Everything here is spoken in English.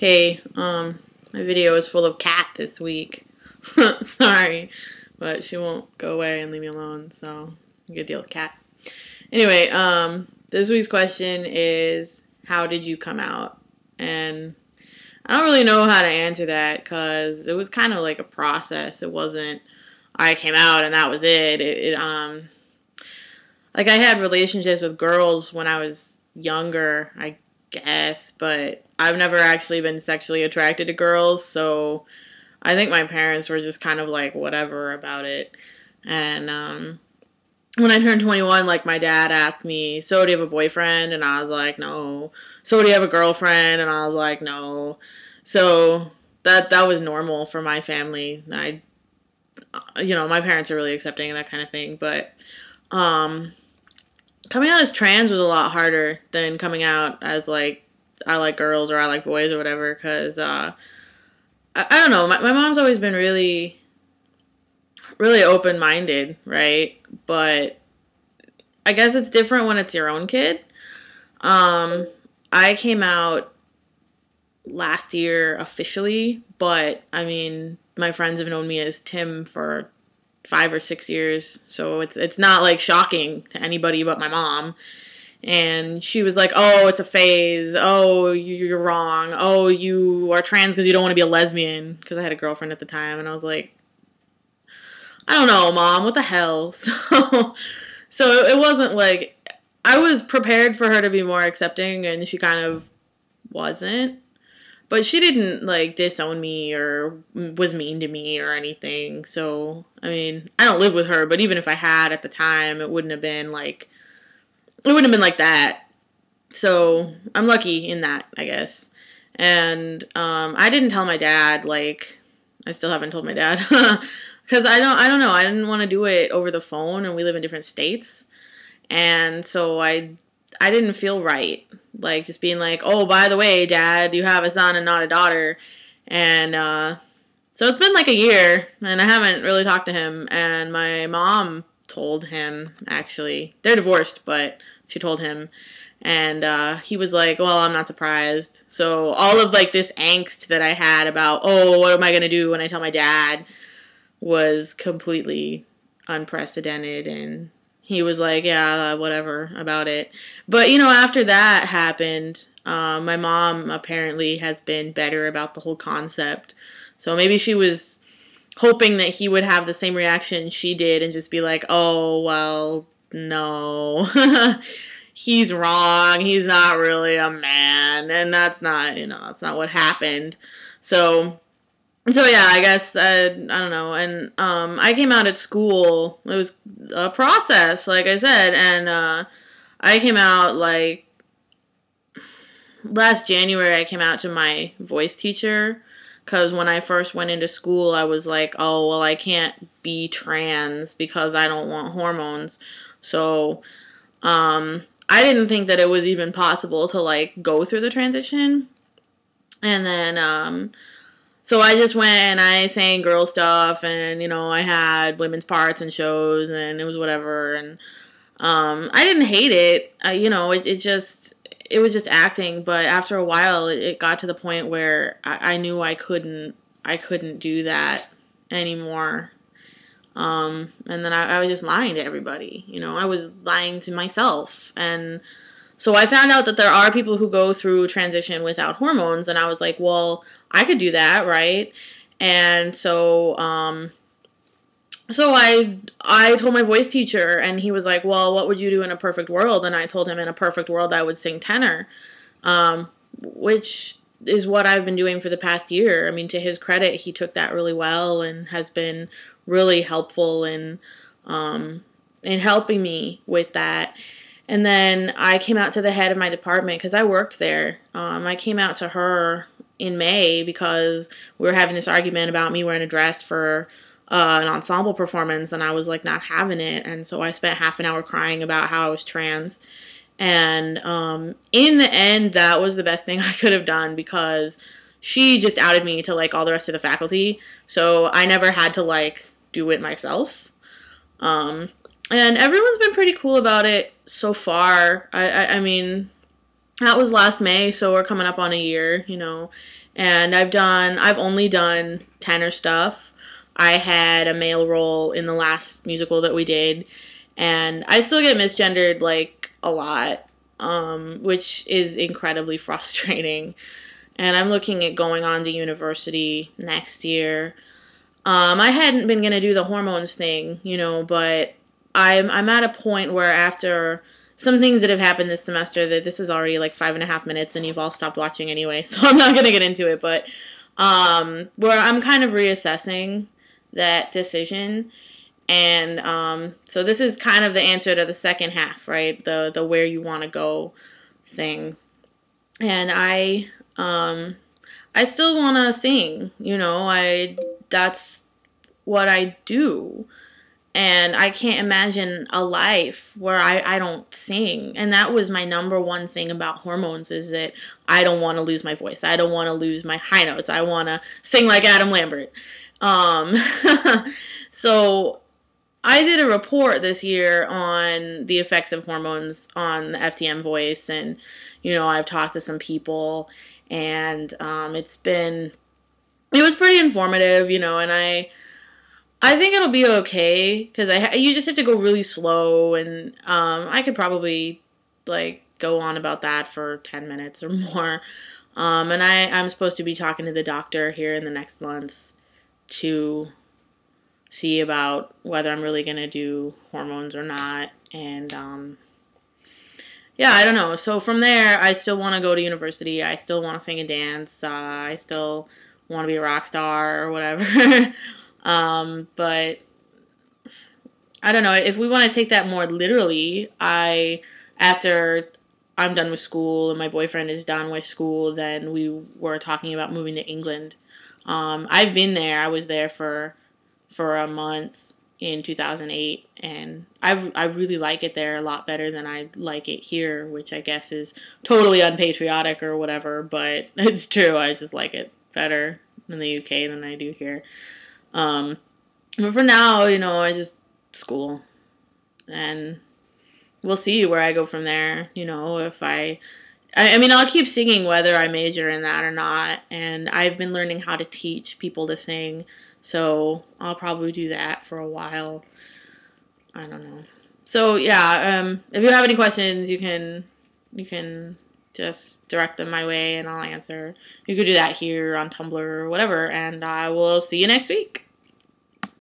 Hey, my video is full of cat this week. Sorry, but she won't go away and leave me alone, so good deal with cat. Anyway, this week's question is, how did you come out? And I don't really know how to answer that because it was kind of like a process. It wasn't, I came out and that was it. Like I had relationships with girls when I was younger, I guess, but I've never actually been sexually attracted to girls, so I think my parents were just kind of like whatever about it. And when I turned 21, like my dad asked me, "So do you have a boyfriend?" And I was like, "No." "So do you have a girlfriend?" And I was like, "No." So that was normal for my family. My parents are really accepting of that kind of thing, but coming out as trans was a lot harder than coming out as like I like girls or I like boys or whatever, because I don't know, my mom's always been really really open-minded, right? But I guess it's different when it's your own kid. I came out last year officially, but I mean my friends have known me as Tim for 5 or 6 years, so it's not like shocking to anybody but my mom. And she was like, "Oh, it's a phase. Oh, you're wrong. Oh, you are trans because you don't want to be a lesbian." Because I had a girlfriend at the time, and I was like, "I don't know, Mom. What the hell?" So it wasn't like I was prepared for her to be more accepting, and she kind of wasn't. But she didn't, like, disown me or was mean to me or anything. So, I mean, I don't live with her, but even if I had at the time, it wouldn't have been like that. So, I'm lucky in that, I guess. And I didn't tell my dad, like, I still haven't told my dad. Because I don't know, I didn't want to do it over the phone, and we live in different states. And so I didn't feel right. Like, just being like, "Oh, by the way, Dad, you have a son and not a daughter." And so it's been like a year, and I haven't really talked to him. And my mom told him, actually. They're divorced, but she told him. And he was like, "Well, I'm not surprised." So all of, like, this angst that I had about, oh, what am I going to do when I tell my dad, was completely unprecedented, and he was like, "Yeah, whatever about it." But, after that happened, my mom apparently has been better about the whole concept. So maybe she was hoping that he would have the same reaction she did and just be like, "Oh, well, no." He's wrong. He's not really a man. And that's not what happened. So yeah, I guess, I don't know. And I came out at school. It was a process, like I said. And I came out, like, last January. I came out to my voice teacher. Because when I first went into school, I was like, "Oh, well, I can't be trans because I don't want hormones." So I didn't think that it was even possible to, like, go through the transition. And then so I just went and I sang girl stuff, and, I had women's parts and shows, and it was whatever. And I didn't hate it. It was just acting. But after a while, it got to the point where I knew I couldn't do that anymore. And then I was just lying to everybody. I was lying to myself. And so I found out that there are people who go through transition without hormones, and I was like, well, I could do that, right? And so I told my voice teacher, and he was like, "Well, what would you do in a perfect world?" And I told him, in a perfect world, I would sing tenor, which is what I've been doing for the past year. I mean, to his credit, he took that really well and has been really helpful in helping me with that. And then I came out to the head of my department because I worked there. I came out to her in May because we were having this argument about me wearing a dress for an ensemble performance, and I was, like, not having it. And so I spent half an hour crying about how I was trans. And in the end, that was the best thing I could have done, because she just outed me to, like, all the rest of the faculty. So I never had to, like, do it myself. And everyone's been pretty cool about it so far. I mean, That was last May, so we're coming up on a year, And I've only done tenor stuff. I had a male role in the last musical that we did, and I still get misgendered like a lot, which is incredibly frustrating. And I'm looking at going on to university next year. I hadn't been gonna do the hormones thing, but I'm at a point where after some things that have happened this semester that this is already like 5.5 minutes and you've all stopped watching anyway, so I'm not gonna get into it, but where I'm kind of reassessing that decision. And so this is kind of the answer to the second half, right? The where you want to go thing. And I still want to sing, that's what I do. And I can't imagine a life where I don't sing. And that was my number one thing about hormones, is that I don't want to lose my voice. I don't want to lose my high notes. I want to sing like Adam Lambert. So I did a report this year on the effects of hormones on the FTM voice. And, I've talked to some people, and it was pretty informative, and I think it'll be okay, because you just have to go really slow, and I could probably like go on about that for 10 minutes or more. And I'm supposed to be talking to the doctor here in the next month to see about whether I'm really gonna do hormones or not, and yeah, I don't know. So from there, I still want to go to university. I still want to sing and dance. I still want to be a rock star or whatever. But I don't know. If we want to take that more literally, after I'm done with school and my boyfriend is done with school, then we were talking about moving to England. I've been there. I was there for a month in 2008, and I really like it there a lot better than I like it here, which I guess is totally unpatriotic or whatever, but it's true. I just like it better in the UK than I do here. But for now, I just school, and we'll see where I go from there. If I mean, I'll keep singing whether I major in that or not, and I've been learning how to teach people to sing, so I'll probably do that for a while. I don't know. So yeah, if you have any questions, you can just direct them my way and I'll answer. You could do that here on Tumblr or whatever, and I will see you next week.